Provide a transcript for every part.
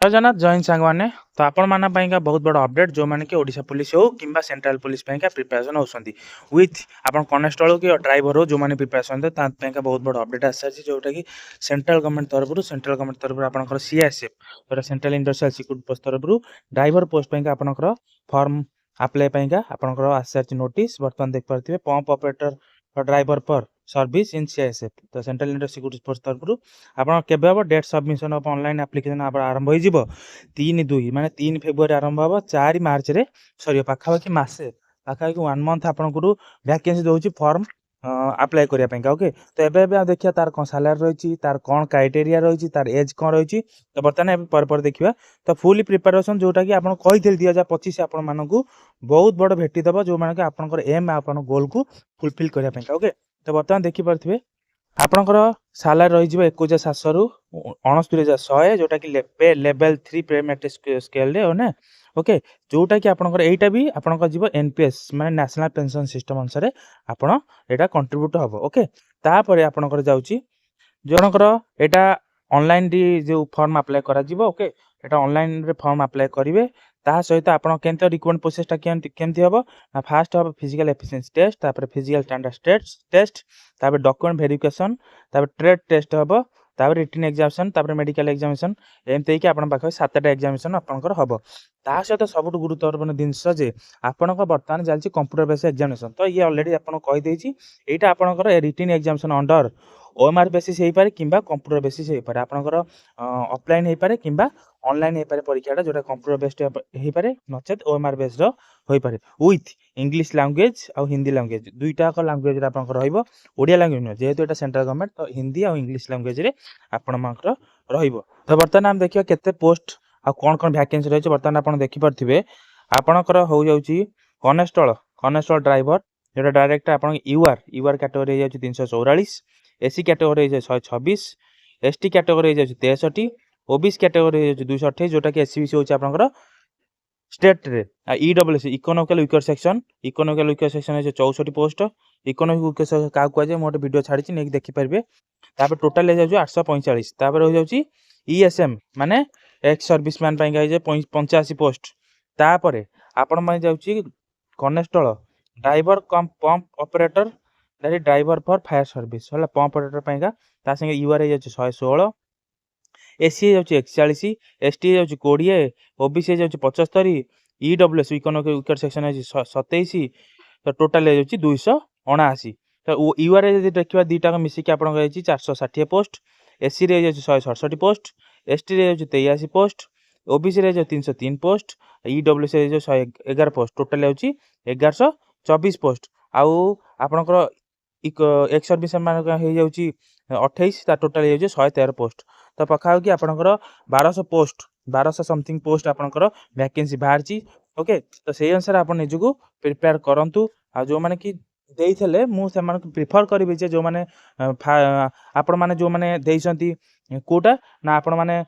जय जगन्नाथ जय हिंद सांग मैंने तो आपण मान बहुत बड़ अपडेट जो मैंने कि ओडिशा पुलिस हो कि सेंट्रल पुलिस प्रिपेरेसन होती विथ आप कनेस्टेबल कि ड्राइवर हो जो मैंने प्रिपेरेसन होते बहुत बड़ अपडेट आसी जोटा कि सेंट्रल गवर्नमेंट तरफ आप सीएसएफ जो सेंट्रल इंडस्ट्रियल सिक्यूरिटी पोस्ट तरफ ड्राइवर पोस्ट आपंकर फॉर्म अप्लाई आपंकर आसी नोटिस बर्तमान देखिए पंप ऑपरेटर ड्राइवर पर सर्विस इन सीएसएफ तो सेंट्रल इंडस्ट्रियल सिक्यूरिटी पोस्ट तरफ आप केवे हम date submission of online application आरंभ हो 3/2 माने 3 फेब्रुआरी आरंभ हम 4 मार्च रे सरी पाखापाखि मासे पाखापाखि 1 मंथ आपको वैकेंसी दौर फॉर्म अप्लाई करने ओके तो एवं देखिए तार कौन सालारी रही तार कौन क्राइटेरिया रही तार एज कौन रही तो बर्तमान पर देखिए तो फुली प्रिपेरेसन जोटा कि आपको कही 2025 आपण मानक बहुत बड़ भेटीदेव जो मैंने आपंकर एम आप गोल को फुलफिल करने ओके तो बर्तमान देखिपे आपणकर सालारी रही 21,700 रु 69,100 जोटा कि लेवल 3 पे मैट्रिक स्केल रे ओके जोटा कि आपणकर एटा भी आपणकर जीव एनपीएस माने नेशनल पेंशन सिस्टम अनुसार आपण एटा कंट्रीब्यूट हम ओके तापर आपणकर जाउची जनकर एटा ऑनलाइन जो फॉर्म अप्लाई करा जीवो ओके एटा ऑनलाइन रे फॉर्म अप्लाई करिवे ता सहित आपण केंत रिक्वायरमेंट प्रोसेसटा केमती हबो ना फास्ट हबो फिजिकल एफिशिएंसी टेस्ट तापर फिजिकल स्टैंडर्ड टेस्ट तापर डॉक्यूमेंट वेरिफिकेशन तापर ट्रेड टेस्ट हबो तापर रिटन एग्जामिनेशन तापर मेडिकल एग्जामिनेशन एमते कि आपण पाखे 7टा एग्जामिनेशन आपनकर हबो ता सहित सबटु गुरुत्वपूर्ण जिनस जे आपनकर वर्तमान जालची कंप्यूटर बेस एग्जामिनेशन तो ये ऑलरेडी आपण कहि देछि एटा आपनकर written examination under OMR basis हो पारे किंबा कंप्यूटर बेसिस हो पारे आपनकर ऑफलाइन हो पारे किंबा ऑनलाइन हो पारे परीक्षाटा जोटा कंप्यूटर बेस्ड हो पारे नचेत ओएमआर बेस्ड हो पारे विथ इंग्लिश लैंग्वेज और हिंदी लैंग्वेज दुईटा लैंग्वेज आपनकर रहइबो ओडिया लैंग्वेज न जेहेतु एटा सेंट्रल गवर्नमेंट तो हिंदी और इंग्लिश लैंग्वेज रे आपनकर रहइबो तो बर्तमान हम देखियो केते पोस्ट आ कोन कोन वैकेंसी रहै छै बर्तमान आपण देखि परथिबे आपनकर हो जाउची कनेस्टेबल ड्राइवर जोटा डायरेक्ट आपण यूआर कैटेगरी हो जाउची 344 एसी कैटेगरी हो 126 एसटी कैटेगरी हो 63 ओबीसी कैटेगरी हो 228 जोटा कि एससीबीसी होची आपनकर स्टेट रे ईडब्ल्यूएस इकोनॉमिकल वीकर सेक्शन है 64 पोस्ट इकोनॉमिक वीकर सेक्शन का कुआ जे मोटे वीडियो छाड़ी नै देखि परबे तापर टोटल हो जाउची 845 तापर हो जाउची ईएसएम माने एक्स सर्विसमैन पई गाय जे 85 पोस्ट तापर आपण माने जाउची constable driver cum pump operator that driver for fire service होला पंप ऑपरेटर पई का ता संगे यूआर हो जाउची 116 एसी हो 41 एसटी हो 20 ओबीसी हो 75 ईडब्ल्यूएस इकोनॉमिक वीकर सेक्शन है 27 तो टोटल हो 279 तो यूआर यदि देखिबा दीटा मिसिक आपन गई 460 पोस्ट एससी रे हो 167 पोस्ट एसटी रे हो 83 पोस्ट ओबीसी रे हो 303 पोस्ट ईडब्ल्यूएस रे हो 111 पोस्ट टोटल हो 1124 पोस्ट आउ आपनकर एक्स सर्विस मान हो जाउची 28 ता टोटल हो 113 पोस्ट तो पखा कि आपनकर 1200 पोस्ट 1200 समथिंग पोस्ट आपनकर वैकेंसी बाहर ओके तो से अनुसार आप निजको प्रिपेयर करंतु आ जो माने कि देइथले मु से मान प्रिफर करिवे जे जो माने आपण माने जो माने देइसंती कोटा ना आपण माने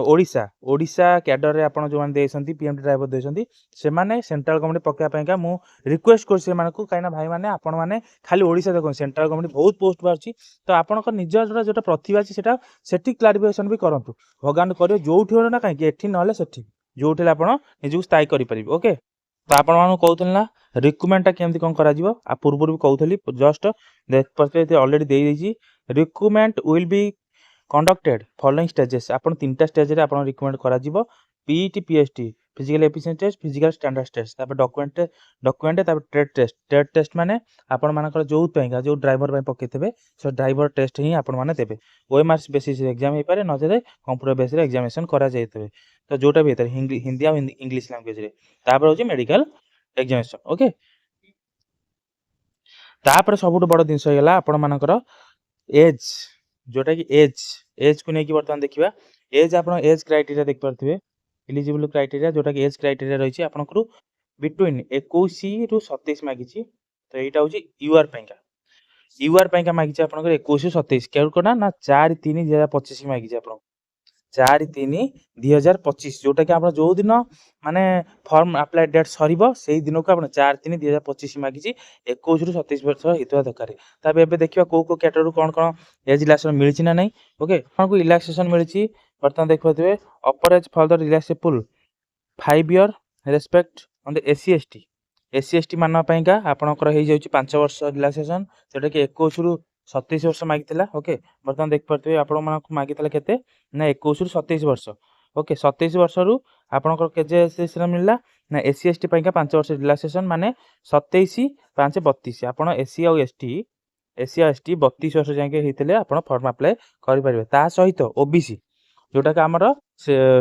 ओडिशा कैडर रे आपण जो माने देइसंती पीएमटी ड्राइवर देइसंती से माने सेंट्रल गवर्नमेंट पक्का पयका मु रिक्वेस्ट कर से माने को काइना भाई माने आपण माने खाली ओडिशा देखो सेंट्रल गवर्नमेंट बहुत पोस्ट बारची तो आपनकर निज जोटा प्रतिभा अछि सेटा सेठी क्लारिफिकेशन भी करंतु भगवान करियो जोठी हो ना काहे एठी नले सेठी जोठी आपण निजको स्थायी करि परिबे ओके तो आपण मानु कहउतल ना रिक्रूटमेंट केमती कोन करा जिवो आ पूर्व भी कहउतली जस्ट देख ऑलरेडी दे देछि recruitment will be conducted following stages आपण तीनटा स्टेज रे आपण रिक्रूटमेंट करा जिवो PET PST physical efficiency test physical standard test तापर डॉक्यूमेंट तापर ट्रेड टेस्ट माने आपण मानकर जो पयगा जो ड्राइवर पय पकेथबे सो ड्राइवर टेस्ट ही आपण माने देबे ओएमआर बेसिस एग्जाम हे पारे नजरे कंप्यूटर बेस रे एग्जामिनेशन करा जायतबे तो जोटा भी हिंदी और इंग्लिश लैंग्वेज रे तापर होची मेडिकल एग्जामिनेशन ओके तापर सबुठ बड़ जिनस होला आपण मानकर एज जोटा कि एज को लेकिन बर्तमान देखा एज आप एज क्राइटेरिया देख पारे एलिजिबल क्राइटेरिया जोटा कि एज क्राइटेरिया रही आपंकर बिटवीन 21 रु 27 मागी तो यहाँ हूँ यूआर पैका मागी आप 21 रु 27 क्या ना 4/3/2025 मागी आप 4/3/2025 जोटा कि आपण जो दिन माने फॉर्म अप्लाई डेट सरीबो सेही दिन को आपण 4/3/2025 मागिची 21 रु 27 वर्ष हेतुआ दरकार तबे एबे देखिबा को कैटेगरी कोन एज रिलैक्सेशन मिलछि ना नहीं ओके आपन को रिलैक्सेशन मिलछि बर्तन देखबथबे upper age for the relaxable 5 year respect on the SC ST मान पाइका आपनकर हे जाउछि 5 वर्ष रिलैक्सेशन सेटा कि 21 रु 27 वर्ष मागितला ओके बर्तन देख पारथबे आपण मानक मागितला केते ना 21 रु 27 वर्ष ओके 27 वर्ष रु आपनकर केजे एससी मिलला ना एससी एसटी पाइका 5 वर्ष रिलैक्सेशन माने 27/5/32 आपण एससी और एसटी 32 वर्ष जाके हेतिले आपण फॉर्म अप्लाई करि परिबे ता सहित ओबीसी जोटा कि हमर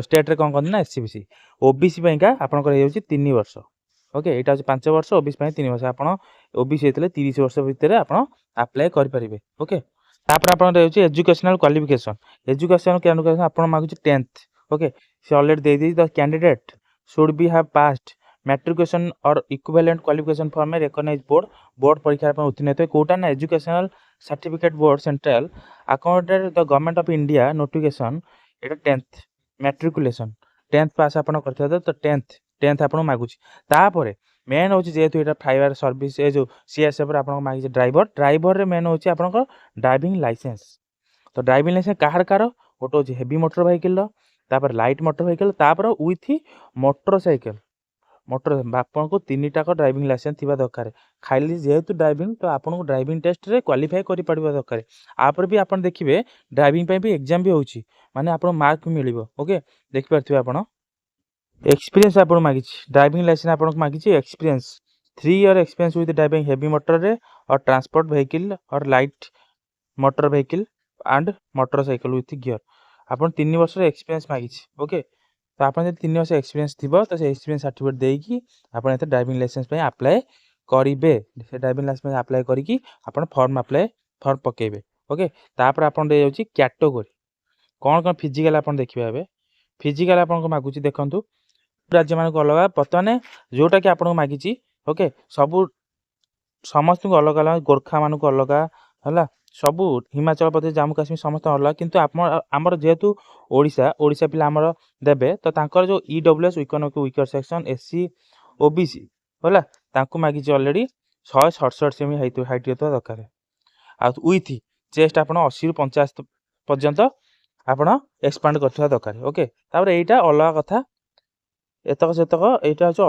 स्टेट रे कोन कहन ना एससीबीसी ओबीसी पाइका आपनकर हे जाउछि 3 वर्ष ओके एटा होछि 5 वर्ष ओबीसी पाइ 3 वर्ष आपण ओबीसी हेतिले 30 वर्ष भितरे आपण अप्लाई करि परिबे ओके तापर आपण रहउछि एजुकेशनल क्वालिफिकेशन क्वालिफिकेशन आपण मागुछि 10th ओके से already they the the candidate should be have passed matriculation और इक्विवेलेंट क्वालिफिकेशन फॉर्म में रिकॉग्नाइज्ड बोर्ड परीक्षा पर उत्तीर्ण हेतु कोटा ना educational certificate board central accorded the government of India notification Etah 10th matriculation 10th पास आपण करथिबे तो 10th आपण मागुछि तापर मेन होछि जेतु एटा फाइबर सर्विस ए जो सीएसएफ रे आपण मागि ड्राइवर रे मेन होछि आपण ड्राइविंग लाइसेंस तो ड्राइविंग लाइसेंस कार गोटे होछि हेवी मोटर व्हीकल तापर लाइट मोटर व्हीकल तापर विथ मोटरसाइकिल आपन को 3टा को ड्राइविंग लाइसेंस थिबा दरकार खाली जेहेतु ड्राइविंग तो आपन को ड्राइविंग टेस्ट रे क्वालिफाई करि पड़िबा दरकार आपर भी आपन देखिबे ड्राइविंग पे भी एग्जाम भी होछि माने आपन मार्क मिलिबो ओके देखि परथिबे आपन एक्सपीरियंस आपन मागिछि ड्राइविंग लाइसेंस आपन को मागिछि experience 3 year experience with driving heavy motor रे और ट्रांसपोर्ट व्हीकल और light motor vehicle and motorcycle with gear आपन 3 वर्ष रे एक्सपीरियंस मागिछि ओके तो आपन जे 3 वर्ष एक्सपीरियंस थिबो तो से एक्सपीरियंस सर्टिफिकेट देकी आपन एते ड्राइविंग लाइसेंस पे अप्लाई करिवे से ड्राइविंग लाइसेंस अप्लाई करिकी आपन फॉर्म पकेबे ओके तापर आपन दे जाउछि कैटेगरी कोन फिजिकल आपन देखिबे एबे फिजिकल आपन को मागुछि देखंतु राज्य मान को अलग बर्तमान जोटा कि आपन को मागिछि ओके सबु समस्त को अलग अलग गोरखा मान को अलग हला सबु हिमाचल प्रदेश जम्मू काश्मीर समस्त अलग किंतु आमर जेहेतु ओडिशा पिला आमर देबे तो तांकर जो EWS economic weaker section SC OBC होला तांको मागिछि ऑलरेडी 167 सेमी हाइट हेतु दरकार आ विथ चेस्ट आपन 80 रु 50 पर्यंत आपन एक्सपांड करथवा दरकार ओके तापर एटा अलग कथा एतक सेतक एटा हो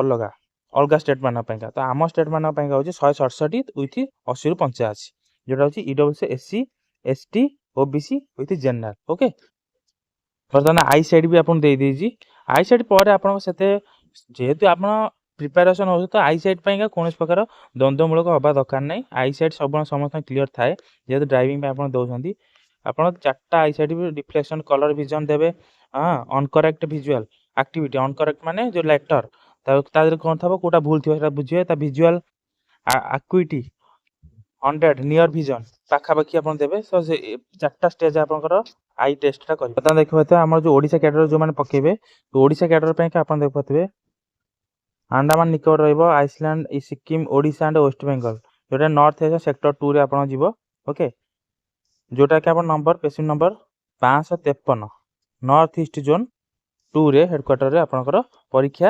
अलग स्टेट मान पाइका तो आम स्टेट मान पाइका हो 167 विथ 80 रु 85 जोटा हो EWS SC ST OBC with general okay बर्तमान आई साइड भी आपन दे दीजी आई साइड पर आपन सेते जेहेतु आपन प्रिपरेशन हो तो आई साइड पाइका कोनस प्रकार द्वंद्वमूलक हबा दरकार नै आई साइड सब समस्त क्लियर थाए जेहेतु ड्राइविंग पे आपन दोउछंती आपन चारटा आई साइड भी रिफ्लेक्शन कलर विजन देबे हां अनकरेक्ट विजुअल एक्टिविटी अनकरेक्ट माने जो लेटर तादर कोन थबो कोटा भूल थिबो सेटा बुझिए ता विजुअल एक्टिविटी 100 नियर विजन पाखा पाखी आपन देबे सो से चारटा स्टेज आपनकर आई टेस्टटा करि पता देखबते हमर जो ओडिसा कैडर जो माने पकेबे तो ओडिसा कैडर पे का आपन देखबते अंडमान निकोबार रहइबो आइसलैंड सिक्किम ओडिशा एंड वेस्ट बंगाल जोटा नॉर्थ एशिया सेक्टर 2 रे आपन जीवो ओके जोटा कि आपन number patient number 553 north east zone 2 रे हेडक्वार्टर रे आपनकर परीक्षा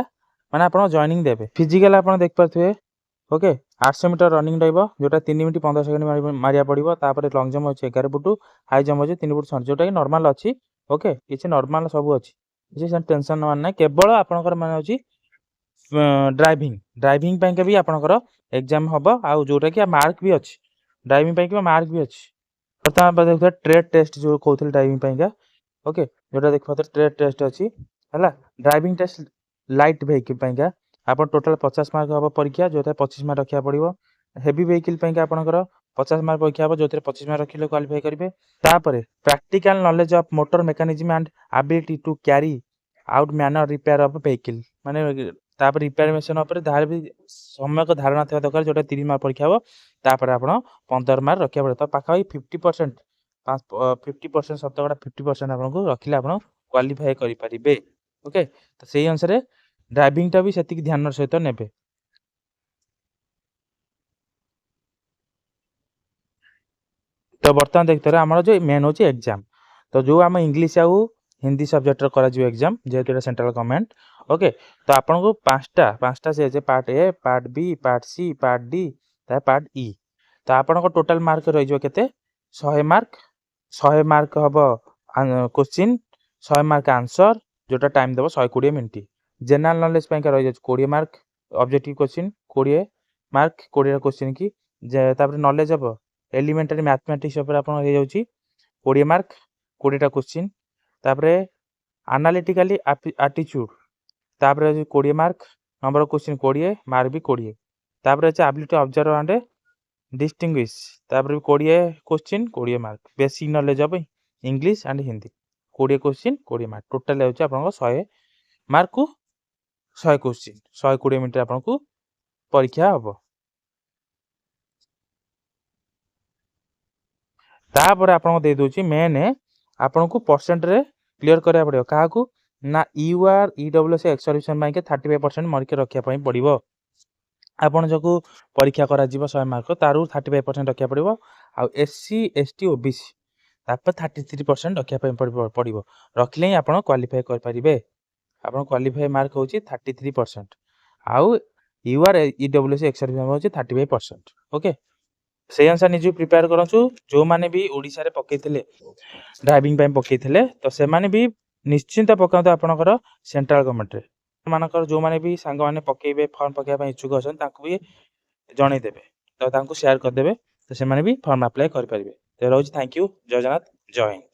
माने आपन जॉइनिंग देबे फिजिकल आपन देख पाथुए ओके 800 मीटर रनिंग रहइबो जोटा 3 मिनिट 15 सेकंड मारिया पड़िबो तापर लॉन्ग जंप होछि 11 फुट हाई जंप होछि 3 फुट जोटा कि नॉर्मल अछि ओके किछि नॉर्मल सब अछि किछि टेंशन न नै केवल आपनकर माने होछि ड्राइविंग पे भी आपनकर एग्जाम हबो आ जोटा कि मार्क भी अछि ड्राइविंग पे कि मार्क भी अछि प्रथम आप देखो ट्रेड टेस्ट जो कहउथल ड्राइविंग पे का ओके जोटा देखो ट्रेड टेस्ट अछि हला ड्राइविंग टेस्ट लाइट व्हीकल पे का आपन टोटल 50 मार्क हबो परीक्षा जोते 25 मार्क रखिया पड़िबो हेवी व्हीकल पे का आपनकर 50 मार्क परीक्षा हबो जोते 25 मार्क रखिले क्वालीफाई करिवे तापरे practical knowledge of motor mechanism and ability to carry out manner repair of vehicle माने तापर रिपेयर मशीन ऊपर धार भी समय को धारणा थिबा दरकार जोटा 30 मार्क परीक्षा हबो तापर आपण 15 मार्क रखिया पड़े तो पाखा 50% 50% शतकड़ा 50% आपन को रखिले आपन क्वालीफाई करि परिबे ओके तो सेही अनुसार ड्राइविंग टा भी सेतिक ध्यान सहित नेबे तो बर्तमान देखते रहे हमारा जो मेन होची एग्जाम तो जो आम इंग्लिश आउ हिंदी सब्जेक्ट करा एग्जाम जेहेतु एटा सेंट्रल गवर्नमेंट ओके। तो आपन को पांचटा से जे part A part B part C part D part E. तो आपन को टोटल मार्क रही जो केते 100 मार्क हबो क्वेश्चन 100 मार्क आंसर जोटा टाइम देबो 120 मिनिट। जनरल नॉलेज ପାଇଁ का रही 20 mark objective question 20 mark 20 question की तापर नॉलेज हबो एलिमेंटरी मैथमेटिक्स ऊपर आपन हो जाउची 20 मार्क 20 टा क्वेश्चन। तापर एनालिटिकली एप्टीट्यूड तापर 20 mark number of question 20 mark भी 20। तापर एबिलिटी ऑब्जर्व एंड डिस्टिंग्विश तापर 20 question 20 mark. Basic knowledge of English and Hindi 20 question 20 mark total होची आपन 100 मार्क को 100 क्वेश्चन 120 मिनिट आपन को परीक्षा हबो। तापर आपन दे दोची मेन आपन को परसेंट रे क्लियर करिया पड़ियो काहा को ना यूआर ईडब्ल्यूएस एक्सर्विशन बैंक 35% मार्क रखिया पई पड़िबो। आपन जको परीक्षा करा जीवो 100 मार्क तारु 35% रखिया पड़िबो। आ एससी एसटी ओबीसी तापर 33% रखिया पई पड़िबो। रखले आपन क्वालीफाई कर परिबे। आपन क्वालीफाई मार्क होची 33% आउ यूआर ईडब्ल्यूएस एक्सर्विशन होची 35% ओके। से अनुसार निजु प्रिपेयर करछु जो माने भी ओडिसा रे पकेइथिले ड्राइविंग ପାଇଁ पकेइथिले तो से माने भी निश्चिंत पकाउतो आपनकर सेंट्रल गवर्नमेंट रे मानकर जो माने भी सांग माने पकेइबे फॉर्म पकेया ପାଇଁ इच्छुक अछन तांकु भी जणै देबे तो तांकु शेयर कर देबे तो से माने भी फॉर्म अप्लाई कर परिबे। तो रोज थैंक यू जय जगन्नाथ जय हिंद।